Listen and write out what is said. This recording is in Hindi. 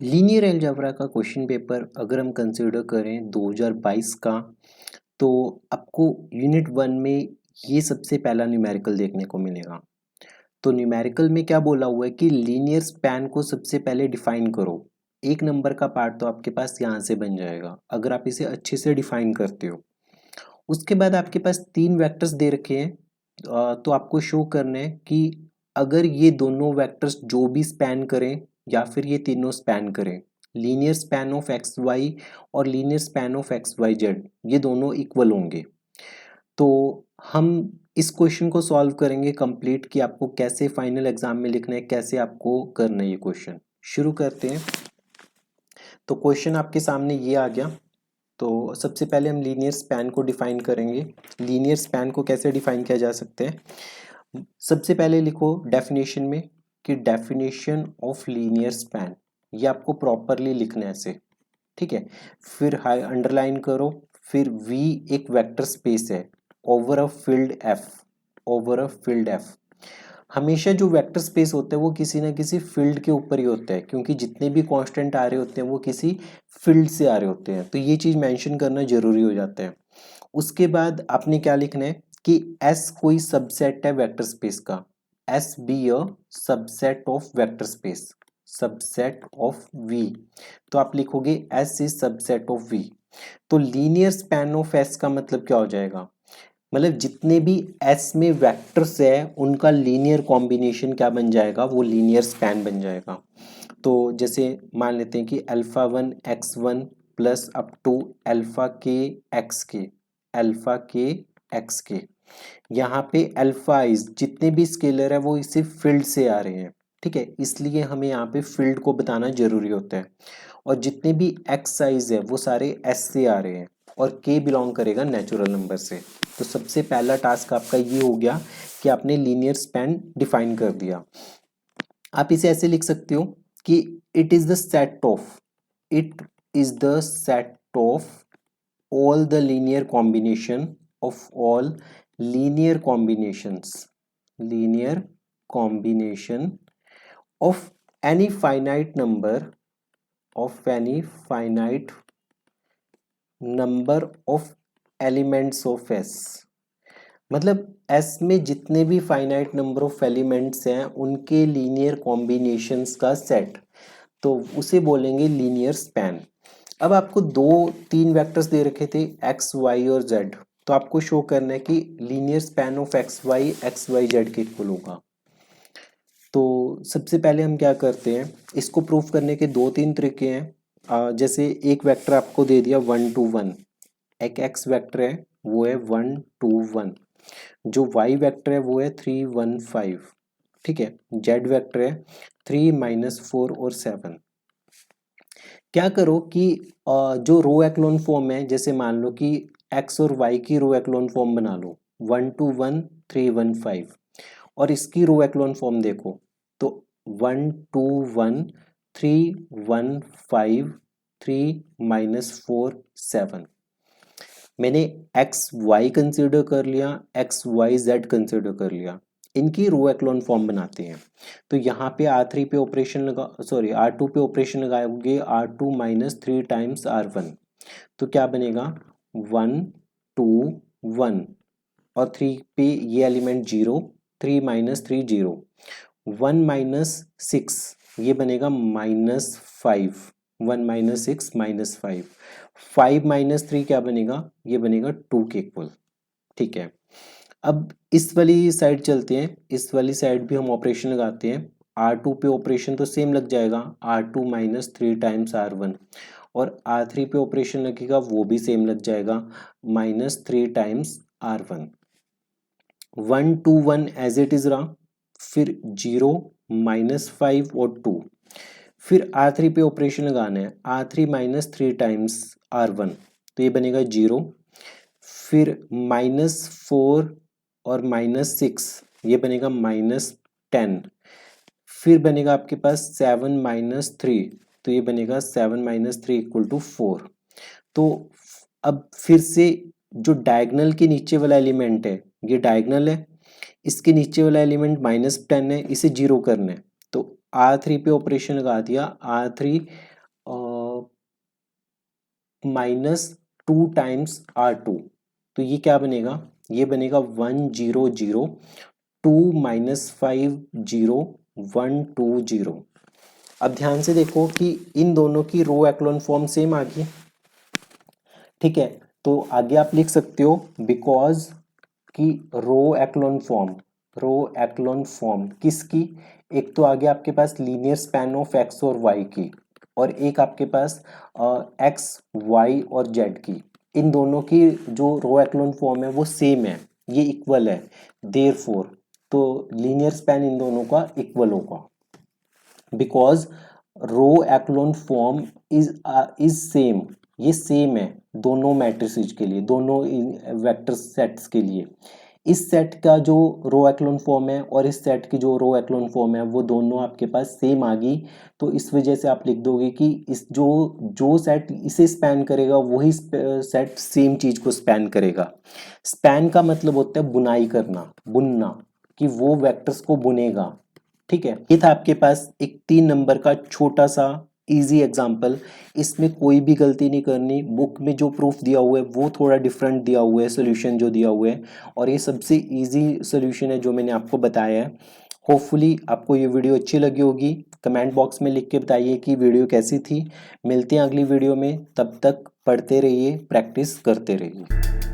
लीनियर अलजेब्रा का क्वेश्चन पेपर अगर हम कंसिडर करें 2022 का, तो आपको यूनिट 1 में ये सबसे पहला न्यूमेरिकल देखने को मिलेगा। तो न्यूमेरिकल में क्या बोला हुआ है कि लीनियर स्पैन को सबसे पहले डिफाइन करो। एक नंबर का पार्ट तो आपके पास यहाँ से बन जाएगा अगर आप इसे अच्छे से डिफाइन करते हो। उसके बाद आपके पास 3 वेक्टर्स दे रखे हैं, तो आपको शो करना है कि अगर ये दोनों वेक्टर्स जो भी स्पैन करें या फिर ये तीनों स्पैन करें, linear span of x y और linear span of x y z, ये दोनों इक्वल होंगे। तो हम इस क्वेश्चन को सॉल्व करेंगे कंप्लीट कि आपको कैसे फाइनल एग्जाम में लिखना है, कैसे आपको करना है ये क्वेश्चन। शुरू करते हैं। तो क्वेश्चन आपके सामने ये आ गया। तो सबसे पहले हम लीनियर स्पैन को डिफाइन करेंगे। लीनियर स्पैन को कैसे डिफाइन किया जा सकता है? सबसे पहले लिखो डेफिनेशन में कि डेफिनेशन ऑफ लीनियर स्पैन, ये आपको प्रॉपरली लिखना है ऐसे, ठीक है। फिर हाई अंडरलाइन करो, फिर वी एक वेक्टर स्पेस है over a field F, over a field F. हमेशा जो वेक्टर स्पेस होता है वो किसी ना किसी फील्ड के ऊपर ही होता है, क्योंकि जितने भी कांस्टेंट आ रहे होते हैं वो किसी फील्ड से आ रहे होते हैं, तो ये चीज मेंशन करना जरूरी हो जाता है। उसके बाद आपने क्या लिखना है कि S कोई सबसेट है वेक्टर स्पेस का, S be a subset of vector space, subset of V। तो आप लिखोगे S is subset of V। तो लीनियर स्पैन ऑफ S का मतलब क्या हो जाएगा? मतलब जितने भी S में वेक्टर्स है उनका लीनियर कॉम्बिनेशन क्या बन जाएगा? वो लीनियर स्पैन बन जाएगा। तो जैसे मान लेते हैं कि alpha 1 x1 plus up to alpha k x k, alpha k x k. यहाँ पे अल्फा इज जितने भी स्केलर है वो इसी फील्ड से आ रहे हैं, ठीक है, इसलिए हमें यहाँ पे फील्ड को बताना जरूरी होता है। और जितने भी एक्स साइज है वो सारे एस से आ रहे हैं और के बिलोंग करेगा नेचुरल नंबर से। तो सबसे पहला टास्क आपका ये हो गया कि आपने लीनियर स्पैन डिफाइन कर दिया। आप इसे ऐसे लिख सकते हो कि it is the set of, it is the set of all the linear combination of all linear combinations, linear combination of any finite number, of any finite number of elements of S। मतलब S में जितने भी फाइनाइट नंबर ऑफ एलिमेंट्स हैं उनके लीनियर कॉम्बिनेशंस का सेट, तो उसे बोलेंगे लीनियर स्पैन। अब आपको दो तीन वेक्टर्स दे रखे थे एक्स वाई और जेड, तो आपको शो करना है कि linear span of x y z के इक्वल होगा। तो सबसे पहले हम क्या करते हैं, इसको प्रूफ करने के दो तीन तरीके हैं। जैसे एक वेक्टर आपको दे दिया 1 2 1, एक एक्स वेक्टर है वो है 1 2 1, जो वाई वेक्टर है वो है 3 1 5, ठीक है, जेड वेक्टर है 3 -4 और 7। क्या करो कि जो रो एक्लोन फॉर्म है, जैसे मान लो कि एक्स और वाई की रो एक्लोन फॉर्म बना लो 1 2 1 3 1 5, और इसकी रो एक्लोन फॉर्म देखो तो 1 2 1 3 1 5 3 -4 7। मैंने एक्स वाई कंसिडर कर लिया, एक्स वाई जेड कंसिडर कर लिया, इनकी रो एक्लोन फॉर्म बनाते हैं। तो यहाँ पे R3 पे ऑपरेशन लगा, सॉरी R2 पे ऑपरेशन लगाओगे, R2 -3 टाइम्स R1, तो क्या बनेगा 1 2 1, और 3 पे ये एलिमेंट 0, 3 -3 0, 1 -6 ये बनेगा -5, 1 -6 -5, 5 -3 क्या बनेगा? ये बनेगा 2 के इक्वल, ठीक है। अब इस वाली साइड चलते हैं, इस वाली साइड भी हम ऑपरेशन लगाते हैं। R2 पे ऑपरेशन तो सेम लग जाएगा, R2 -3 टाइम्स R1, और R3 पे ऑपरेशन लगेगा वो भी सेम लग जाएगा, -3 times R1। 1 2 1 as it is रहा, फिर 0 -5 और 2, फिर R3 पे ऑपरेशन लगाना है, R3 -3 टाइम्स R1, तो ये बनेगा 0, फिर -4 और -6 ये बनेगा -10, फिर बनेगा आपके पास 7 -3, तो ये बनेगा 7 -3 = 4। तो अब फिर से जो डायगनल के नीचे वाला एलिमेंट है ये डायगनल है, इसके नीचे वाला एलिमेंट -10 है, इसे 0 करना है, तो R3 पे ऑपरेशन लगा दिया, R3 माइनस 2 टाइम्स R2, तो ये क्या बनेगा, ये बनेगा 100, 2 माइनस 5 0 1 2 0। अब ध्यान से देखो कि इन दोनों की रो एक्लोन फॉर्म सेम आ गई, ठीक है। तो आगे आप लिख सकते हो बिकॉज की रो एक्लोन फॉर्म किसकी, एक तो आगे आपके पास लीनियर स्पैन ऑफ एक्स और वाई की, और एक आपके पास एक्स वाई और जेड की, इन दोनों की जो रो एक्लोन फॉर्म है वो सेम है, ये इक्वल है, देयरफॉर तो लीनियर स्पैन इन दोनों का इक्वल होगा, because row echelon form is same, ये सेम है दोनों मैट्रिसेस के लिए, दोनों वेक्टर सेट्स के लिए। इस सेट का जो रो एक्लोन फॉर्म है और इस सेट की जो रो एक्लोन फॉर्म है वो दोनों आपके पास सेम आ गई, तो इस वजह से आप लिख दोगे कि इस जो जो सेट इसे स्पैन करेगा वही सेट सेम चीज को स्पैन करेगा। स्पैन का मतलब होता है बुनाई करना, बुनना, कि वो वेक्टर्स को बुनेगा, ठीक है। ये था आपके पास एक 3 नंबर का छोटा सा इजी एग्जाम्पल, इसमें कोई भी गलती नहीं करनी, बुक में जो प्रूफ दिया हुआ है वो थोड़ा डिफरेंट दिया हुआ है, सोल्यूशन जो दिया हुआ है, और ये सबसे इजी सोल्यूशन है जो मैंने आपको बताया है। होपफुली आपको ये वीडियो अच्छी लगी होगी, कमेंट बॉक्स में लिख के बताइए कि वीडियो कैसी थी। मिलते हैं अगली वीडियो में, तब तक पढ़ते रहिए, प्रैक्टिस करते रहिए।